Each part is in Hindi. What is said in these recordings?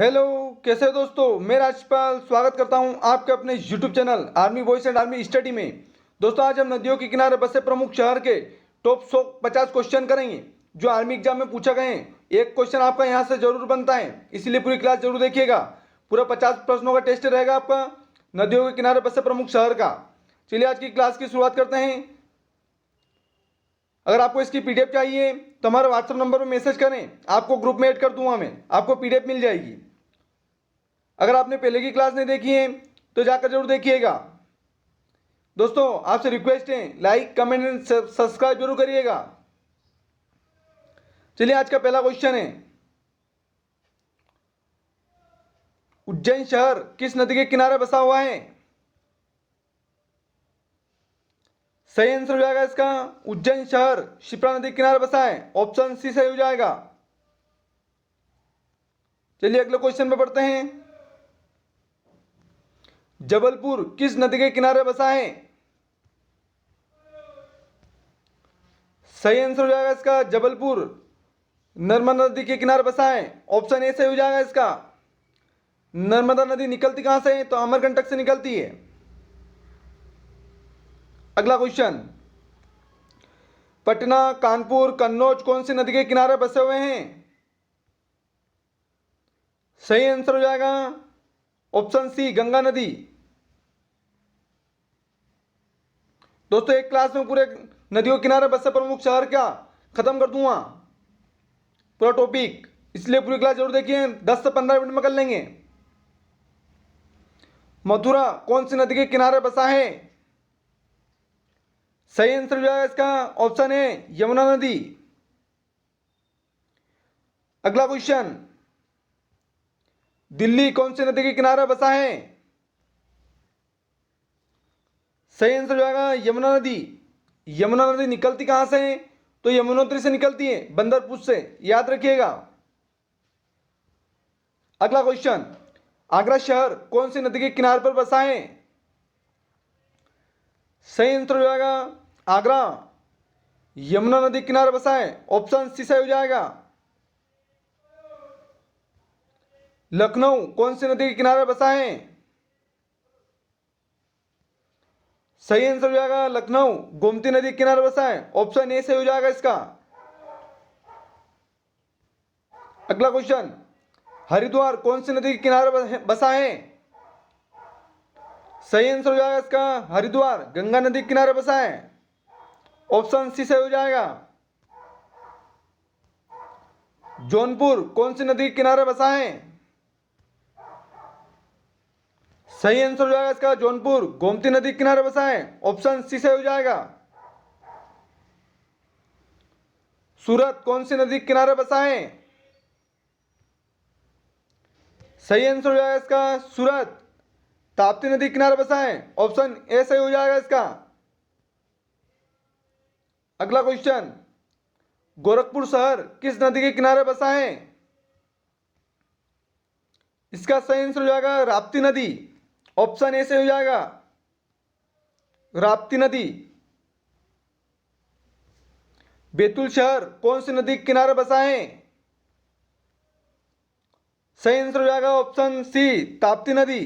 हेलो, कैसे हो दोस्तों। मैं राजपाल स्वागत करता हूं आपके अपने YouTube channel army voice and army study में। दोस्तों, आज हम नदियों के किनारे बसे प्रमुख शहर के टॉप 150 क्वेश्चन करेंगे जो आर्मी एग्जाम में पूछा गए हैं। एक क्वेश्चन आपका यहां से जरूर बनता है, इसलिए पूरी क्लास जरूर देखिएगा। पूरा 50 प्रश्नों का टेस्ट रहेगा आपका नदियों के किनारे बसे प्रमुख शहर का। चलिए आज की क्लास की शुरुआत करते हैं। अगर आपको इसकी पीडीएफ चाहिए तो हमारे व्हाट्सएप नंबर पर मैसेज करें, आपको ग्रुप में ऐड कर दूंगा मैं, आपको पीडीएफ मिल जाएगी। अगर आपने पहले की क्लास नहीं देखी है तो जाकर जरूर देखिएगा। दोस्तों, आपसे रिक्वेस्ट है लाइक कमेंट एंड सब्सक्राइब जरूर करिएगा। चलिए आज का पहला क्वेश्चन है, उज्जैन शहर किस नदी के किनारे बसा हुआ है। सही आंसर हो जाएगा इसका उज्जैन शहर शिप्रा नदी के किनारे बसा है। ऑप्शन सी सही हो जाएगा। चलिए अगले क्वेश्चन पे पढ़ते हैं, जबलपुर किस नदी के किनारे बसा है। सही आंसर हो जाएगा इसका जबलपुर नर्मदा नदी के किनारे बसा है। ऑप्शन ए सही हो जाएगा इसका। नर्मदा नदी निकलती कहां से है, तो अमरकंटक से निकलती है। अगला क्वेश्चन, पटना कानपुर कन्नौज कौन सी नदी के किनारे बसे हुए हैं। सही आंसर हो जाएगा ऑप्शन सी गंगा नदी। दोस्तों, एक क्लास में पूरे नदियों के किनारे बसे प्रमुख शहर क्या खत्म कर दूंगा पूरा टॉपिक, इसलिए पूरी क्लास जरूर देखिए, 10 से 15 मिनट में कर लेंगे। मथुरा कौन सी नदी के किनारे बसा है। सही आंसर हो जाएगा इसका ऑप्शन है यमुना नदी। अगला क्वेश्चन, दिल्ली कौन सी नदी के किनारे बसा है। सही आंसर हो जाएगा यमुना नदी। यमुना नदी निकलती कहां से है, तो यमुनोत्री से निकलती है, बंदरपुर से, याद रखिएगा। अगला क्वेश्चन, आगरा शहर कौन सी नदी के किनारे पर बसा है। सही आंसर हो जाएगा आगरा यमुना नदी के किनारे बसा है। ऑप्शन सी सही हो जाएगा। लखनऊ कौन सी नदी के किनारे बसा है। सही आंसर हो जाएगा लखनऊ गोमती नदी के किनारे बसा है। ऑप्शन ए सही हो जाएगा इसका। अगला क्वेश्चन, हरिद्वार कौन सी नदी के किनारे बसा है। सही आंसर हो जाएगा इसका हरिद्वार गंगा नदी के किनारे बसा है। ऑप्शन सी सही हो जाएगा। जौनपुर कौन सी नदी के किनारे बसा है। सही आंसर हो जाएगा इसका जौनपुर गोमती नदी के किनारे बसा है। ऑप्शन सी सही हो जाएगा। सूरत कौन सी नदी के किनारे बसा है। सही आंसर हो जाएगा इसका सूरत ताप्ती नदी के किनारे बसा है। ऑप्शन ए सही हो जाएगा इसका। अगला क्वेश्चन, गोरखपुर शहर किस नदी के किनारे बसा है। इसका सही आंसर हो जाएगा राप्ती नदी। ऑप्शन ए से हो जाएगा राप्ती नदी। बैतूल शहर कौन सी नदी के किनारे बसा है। सही आंसर हो जाएगा ऑप्शन सी ताप्ती नदी।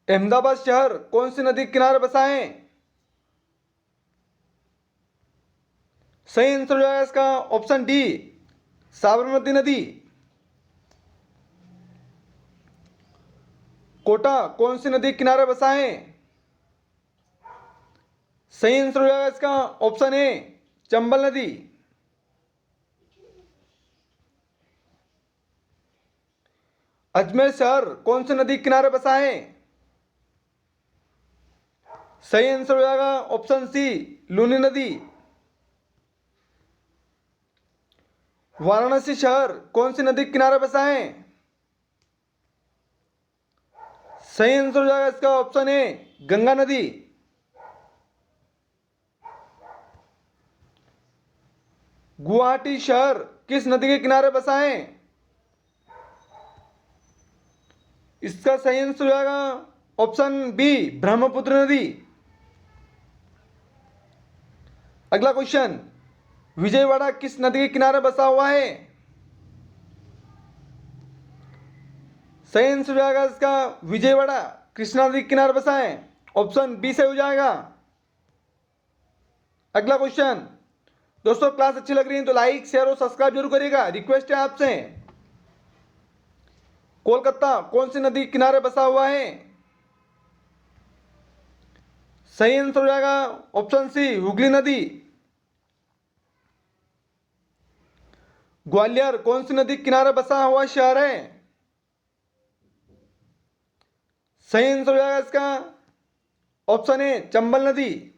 अहमदाबाद शहर कौन सी नदी के किनारे बसा है। सही आंसर हो जाएगा इसका ऑप्शन डी साबरमती नदी। कोटा कौन सी नदी के किनारे बसा है। सही आंसर हो जाएगा इसका ऑप्शन ए चंबल नदी। अजमेर शहर कौन सी नदी के किनारे बसा है। सही आंसर हो जाएगा ऑप्शन सी लूनी नदी। वाराणसी शहर कौन सी नदी के किनारे बसा है। सही आंसर हो जाएगा इसका ऑप्शन ए गंगा नदी। गुवाहाटी शहर किस नदी के किनारे बसा है। इसका सही आंसर हो जाएगा ऑप्शन बी ब्रह्मपुत्र नदी। अगला क्वेश्चन, विजयवाड़ा किस नदी के किनारे बसा हुआ है? सही आंसर हो जाएगा इसका विजयवाड़ा कृष्णा नदी के किनारे बसा है। ऑप्शन बी से हो जाएगा। अगला क्वेश्चन। दोस्तों क्लास अच्छी लग रही है तो लाइक शेयर और सब्सक्राइब जरूर करिएगा, रिक्वेस्ट है आपसे। कोलकाता कौन सी नदी के किनारे बसा हुआ है? सही आंसर हो जाएगा ऑप्शन सी हुगली नदी। ग्वालियर कौन सी नदी के किनारे बसा हुआ शहर है? सही आंसर हो जाएगा इसका ऑप्शन ए चंबल नदी।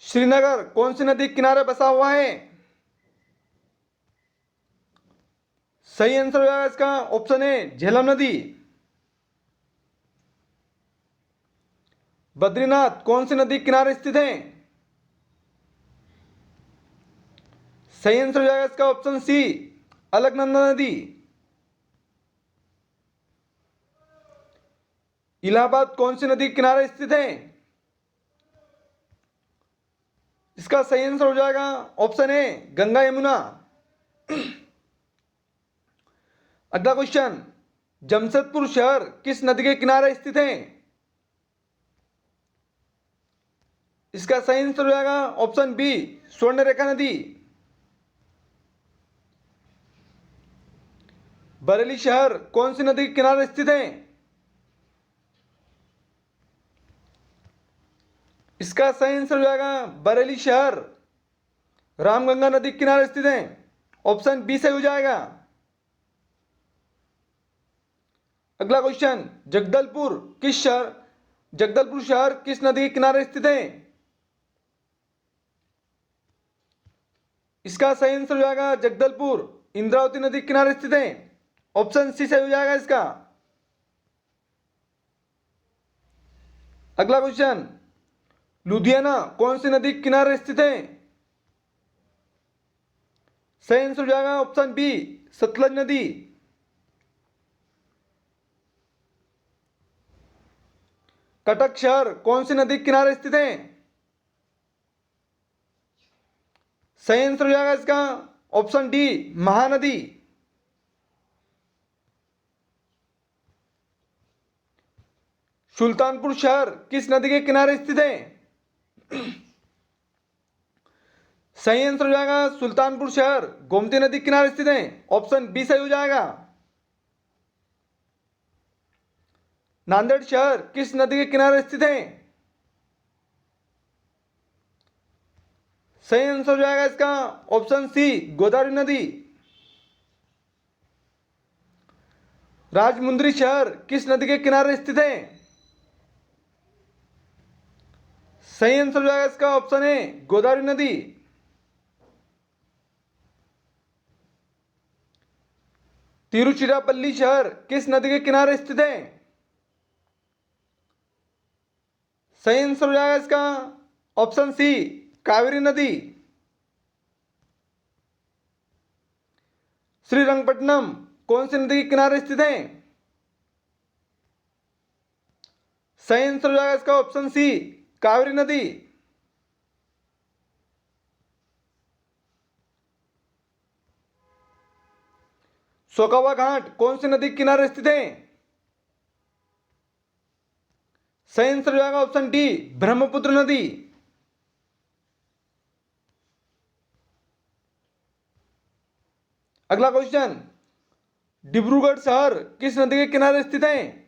श्रीनगर कौन सी नदी के किनारे बसा हुआ है? सही आंसर हो जाएगा इसका ऑप्शन ए झेलम नदी। बद्रीनाथ कौन सी नदी के किनारे स्थित है? सही आंसर हो जाएगा इसका ऑप्शन सी अलकनंदा नदी। इलाहाबाद कौन सी नदी के किनारे स्थित है? इसका सही आंसर हो जाएगा ऑप्शन ए गंगा यमुना। अगला क्वेश्चन। जमशेदपुर शहर किस नदी के किनारे स्थित है? इसका सही आंसर हो जाएगा ऑप्शन बी स्वर्णरेखा नदी। बरेली शहर कौन सी नदी के किनारे स्थित है? इसका सही आंसर हो जाएगा बरेली शहर रामगंगा नदी के किनारे स्थित है। ऑप्शन बी से हो जाएगा। अगला क्वेश्चन। जगदलपुर शहर किस नदी के किनारे स्थित है? इसका सही आंसर हो जाएगा जगदलपुर इंद्रावती नदी के किनारे स्थित है। ऑप्शन सी से हो जाएगा इसका। अगला क्वेश्चन। लुधियाना कौन सी नदी के किनारे स्थित है? सही आंसर हो जाएगा ऑप्शन बी सतलज नदी। कटक शहर कौन सी नदी के किनारे स्थित है? सही आंसर हो जाएगा इसका ऑप्शन डी महानदी। सुल्तानपुर शहर किस नदी के किनारे स्थित है? सही आंसर हो जाएगा सुल्तानपुर शहर गोमती नदी के किनारे स्थित है। ऑप्शन बी सही हो जाएगा। नांदेड़ शहर किस नदी के किनारे स्थित है? सही आंसर हो जाएगा इसका ऑप्शन सी गोदावरी नदी। राजमुंद्री शहर किस नदी के किनारे स्थित है? सही आंसर हो जाएगा इसका ऑप्शन ए गोदावरी नदी। तिरुचिरापल्ली शहर किस नदी के किनारे स्थित है? सही आंसर हो जाएगा इसका ऑप्शन सी कावेरी नदी। श्रीरंगपट्टनम कौन सी नदी के किनारे स्थित है? सही आंसर हो जाएगा इसका ऑप्शन सी कावेरी नदी। सोकावा घाट कौन सी नदी के किनारे स्थित है? सही आंसर हो जाएगा ऑप्शन डी ब्रह्मपुत्र नदी। अगला क्वेश्चन। डिब्रूगढ़ शहर किस नदी के किनारे स्थित है?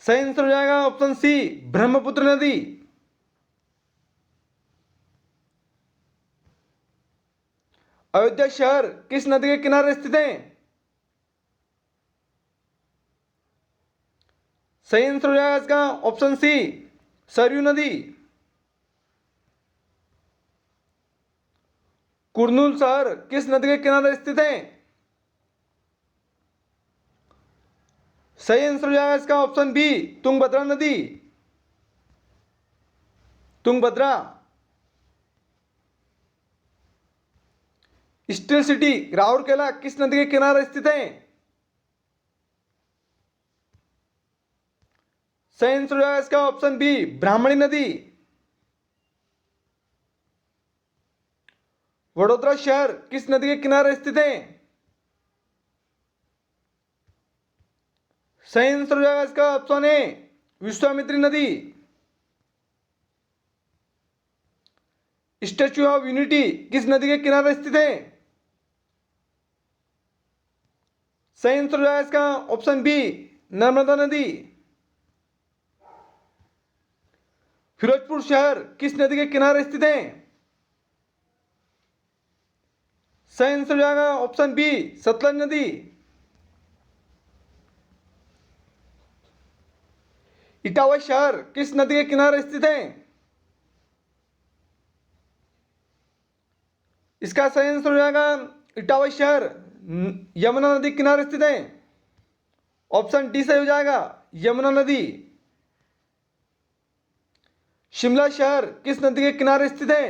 सही आंसर हो जाएगा ऑप्शन सी ब्रह्मपुत्र नदी। अयोध्या शहर किस नदी के किनारे स्थित है? सही आंसर हो जाएगा इसका ऑप्शन सी सरयू नदी। कुर्नूल शहर किस नदी के किनारे स्थित है? सही आंसर हो जाएगा इसका ऑप्शन बी तुंगभद्रा नदी। तुंगभद्रा। स्टील सिटी राउरकेला किस नदी के किनारे स्थित है? सही आंसर हो जाएगा इसका ऑप्शन बी ब्राह्मणी नदी। वडोदरा शहर किस नदी के किनारे स्थित है? सही आंसर हो जाएगा इसका ऑप्शन ए विश्वामित्री नदी। स्टैच्यू ऑफ यूनिटी किस नदी के किनारे स्थित है? सही आंसर हो जाएगा इसका ऑप्शन बी नर्मदा नदी। फिरोजपुर शहर किस नदी के किनारे स्थित है? सही आंसर हो जाएगा ऑप्शन बी सतलज नदी। इटावा शहर किस नदी के किनारे स्थित है? इसका सही आंसर हो जाएगा इटावा शहर यमुना नदी के किनारे स्थित है। ऑप्शन डी सही हो जाएगा यमुना नदी। शिमला शहर किस नदी के किनारे स्थित है?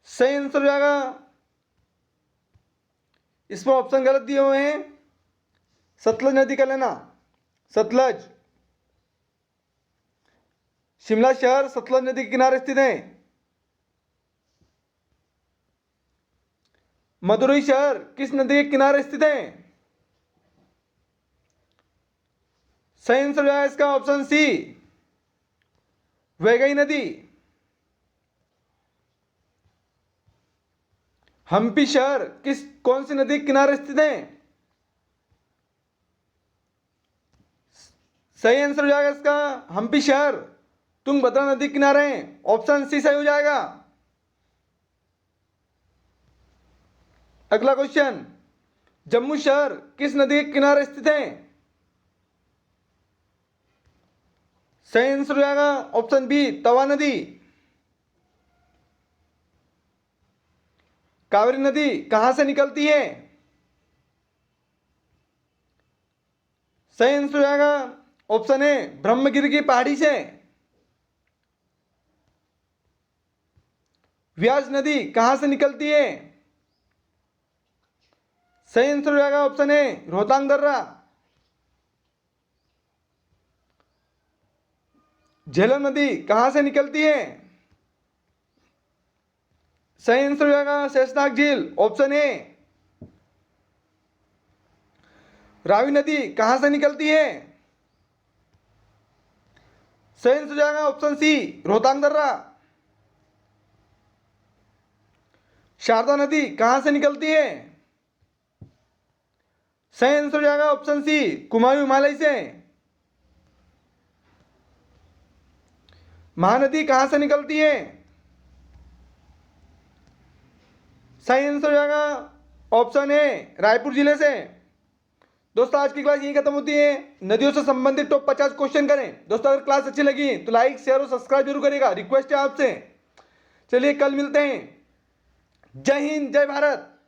सही आंसर हो जाएगा, इसमें ऑप्शन गलत दिए हुए हैं, सतलज नदी का लेना, सतलज। शिमला शहर सतलज नदी के किनारे स्थित है। मदुरई शहर किस नदी के किनारे स्थित है? सही आंसर हो जाएगा इसका ऑप्शन सी वैगई नदी। हम्पी शहर कौन सी नदी के किनारे स्थित है? सही आंसर हो जाएगा इसका हम्पी शहर तुंगभद्रा नदी के किनारे है। ऑप्शन सी सही हो जाएगा। अगला क्वेश्चन, जम्मू शहर किस नदी के किनारे स्थित है? सही आंसर हो जाएगा ऑप्शन बी तवा नदी। कावेरी नदी कहां से निकलती है? सही आंसर हो जाएगा ऑप्शन ए ब्रह्मगिरी की पहाड़ी से। व्यास नदी कहां से निकलती है? सही आंसर हो जाएगा ऑप्शन ए रोहतांग दर्रा। झेलम नदी कहां से निकलती है? सही आंसर हो जाएगा शेषनाग झील, ऑप्शन ए। रावी नदी कहां से निकलती है? सही आंसर हो जाएगा ऑप्शन सी रोहतांग दर्रा। शारदा नदी कहां से निकलती है? सही आंसर हो जाएगा ऑप्शन सी कुमायूं हिमालय से। महानदी कहां से निकलती है? सही आंसर हो जाएगा ऑप्शन ए रायपुर जिले से। दोस्तों आज की क्लास यही खत्म होती है। नदियों से संबंधित टॉप 50 क्वेश्चन करें। दोस्तों अगर क्लास अच्छी लगी तो लाइक शेयर और सब्सक्राइब जरूर करेगा, रिक्वेस्ट है आपसे। चलिए कल मिलते हैं। जय हिंद जय भारत।